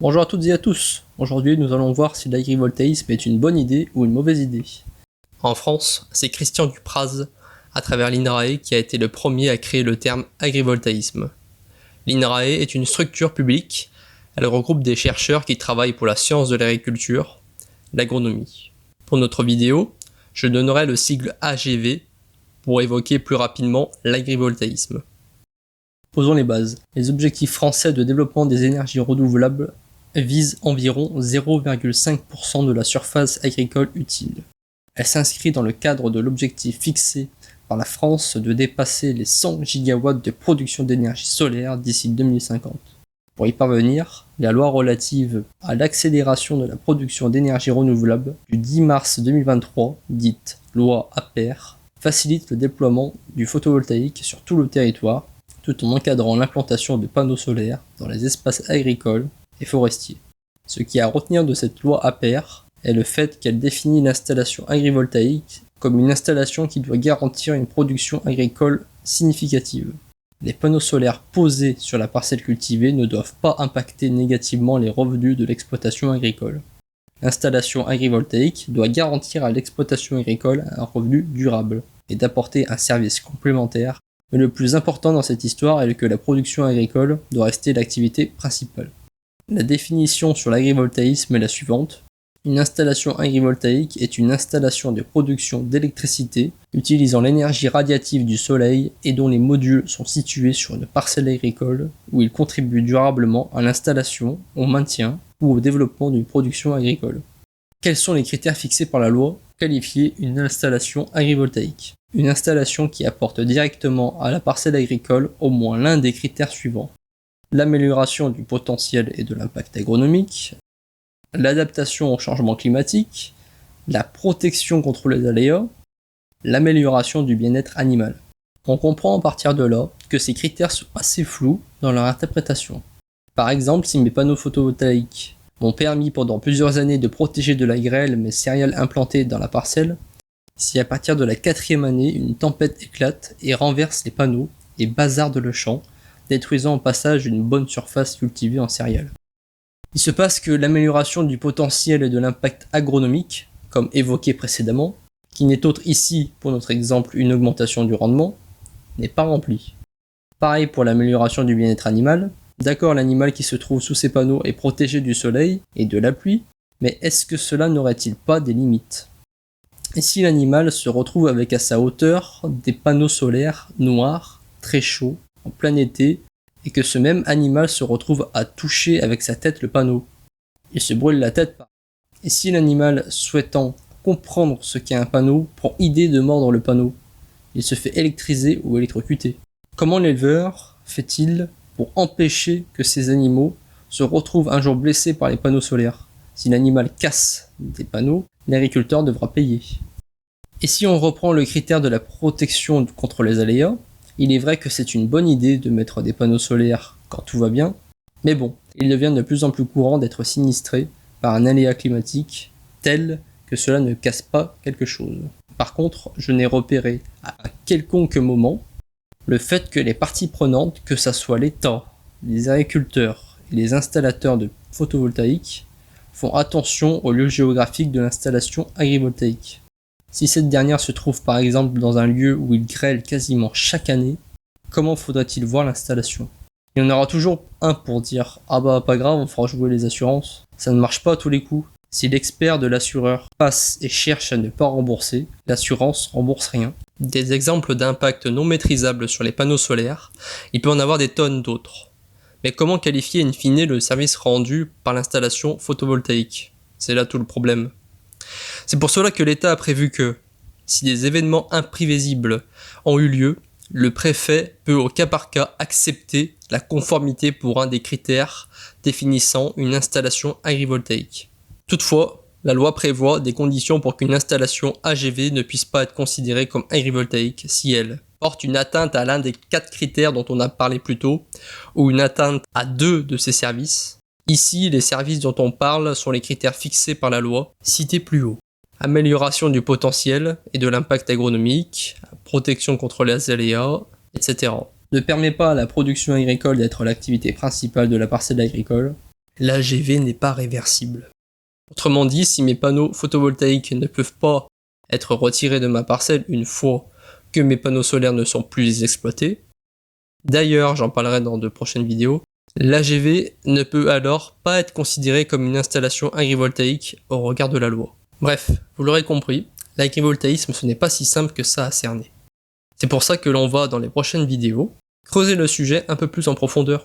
Bonjour à toutes et à tous. Aujourd'hui, nous allons voir si l'agrivoltaïsme est une bonne idée ou une mauvaise idée. En France, c'est Christian Dupraz, à travers l'INRAE, qui a été le premier à créer le terme agrivoltaïsme. L'INRAE est une structure publique. Elle regroupe des chercheurs qui travaillent pour la science de l'agriculture, l'agronomie. Pour notre vidéo, je donnerai le sigle AGV pour évoquer plus rapidement l'agrivoltaïsme. Posons les bases. Les objectifs français de développement des énergies renouvelables visent environ 0,5% de la surface agricole utile. Elle s'inscrit dans le cadre de l'objectif fixé par la France de dépasser les 100 gigawatts de production d'énergie solaire d'ici 2050. Pour y parvenir, la loi relative à l'accélération de la production d'énergie renouvelable du 10 mars 2023, dite loi APER, facilite le déploiement du photovoltaïque sur tout le territoire, tout en encadrant l'implantation de panneaux solaires dans les espaces agricoles et forestiers. Ce qui est à retenir de cette loi APER est le fait qu'elle définit l'installation agrivoltaïque comme une installation qui doit garantir une production agricole significative. Les panneaux solaires posés sur la parcelle cultivée ne doivent pas impacter négativement les revenus de l'exploitation agricole. L'installation agrivoltaïque doit garantir à l'exploitation agricole un revenu durable et d'apporter un service complémentaire. Mais le plus important dans cette histoire est que la production agricole doit rester l'activité principale. La définition sur l'agrivoltaïsme est la suivante. Une installation agrivoltaïque est une installation de production d'électricité utilisant l'énergie radiative du soleil et dont les modules sont situés sur une parcelle agricole où ils contribuent durablement à l'installation, au maintien ou au développement d'une production agricole. Quels sont les critères fixés par la loi pour qualifier une installation agrivoltaïque ? Une installation qui apporte directement à la parcelle agricole au moins l'un des critères suivants. L'amélioration du potentiel et de l'impact agronomique, l'adaptation au changement climatique, la protection contre les aléas, l'amélioration du bien-être animal. On comprend à partir de là que ces critères sont assez flous dans leur interprétation. Par exemple, si mes panneaux photovoltaïques m'ont permis pendant plusieurs années de protéger de la grêle mes céréales implantées dans la parcelle, si à partir de la 4e année, une tempête éclate et renverse les panneaux et bazarde le champ, détruisant au passage une bonne surface cultivée en céréales. Il se passe que l'amélioration du potentiel et de l'impact agronomique, comme évoqué précédemment, qui n'est autre ici, pour notre exemple, une augmentation du rendement, n'est pas remplie. Pareil pour l'amélioration du bien-être animal. D'accord, l'animal qui se trouve sous ces panneaux est protégé du soleil et de la pluie, mais est-ce que cela n'aurait-il pas des limites ? Et si l'animal se retrouve avec à sa hauteur des panneaux solaires noirs, très chauds, en plein été, et que ce même animal se retrouve à toucher avec sa tête le panneau. Il se brûle la tête par. Et si l'animal, souhaitant comprendre ce qu'est un panneau, prend idée de mordre le panneau, il se fait électriser ou électrocuter. Comment l'éleveur fait-il pour empêcher que ces animaux se retrouvent un jour blessés par les panneaux solaires ? Si l'animal casse des panneaux, l'agriculteur devra payer. Et si on reprend le critère de la protection contre les aléas, il est vrai que c'est une bonne idée de mettre des panneaux solaires quand tout va bien, mais bon, il devient de plus en plus courant d'être sinistré par un aléa climatique tel que cela ne casse pas quelque chose. Par contre, je n'ai repéré à quelconque moment le fait que les parties prenantes, que ce soit l'État, les agriculteurs et les installateurs de photovoltaïques, font attention au lieu géographique de l'installation agrivoltaïque. Si cette dernière se trouve par exemple dans un lieu où il grêle quasiment chaque année, comment faudrait-il voir l'installation ? Il y en aura toujours un pour dire « Ah bah pas grave, on fera jouer les assurances ». Ça ne marche pas à tous les coups. Si l'expert de l'assureur passe et cherche à ne pas rembourser, l'assurance rembourse rien. Des exemples d'impact non maîtrisables sur les panneaux solaires, il peut en avoir des tonnes d'autres. Mais comment qualifier in fine le service rendu par l'installation photovoltaïque ? C'est là tout le problème. C'est pour cela que l'État a prévu que, si des événements imprévisibles ont eu lieu, le préfet peut au cas par cas accepter la conformité pour un des critères définissant une installation agrivoltaïque. Toutefois, la loi prévoit des conditions pour qu'une installation AGV ne puisse pas être considérée comme agrivoltaïque si elle porte une atteinte à l'un des 4 critères dont on a parlé plus tôt, ou une atteinte à 2 de ces services. Ici, les services dont on parle sont les critères fixés par la loi, cités plus haut. Amélioration du potentiel et de l'impact agronomique, protection contre les aléas, etc. Ne permet pas à la production agricole d'être l'activité principale de la parcelle agricole, l'AGV n'est pas réversible. Autrement dit, si mes panneaux photovoltaïques ne peuvent pas être retirés de ma parcelle une fois que mes panneaux solaires ne sont plus exploités, d'ailleurs j'en parlerai dans de prochaines vidéos, l'AGV ne peut alors pas être considéré comme une installation agrivoltaïque au regard de la loi. Bref, vous l'aurez compris, l'agrivoltaïsme ce n'est pas si simple que ça à cerner. C'est pour ça que l'on va dans les prochaines vidéos creuser le sujet un peu plus en profondeur.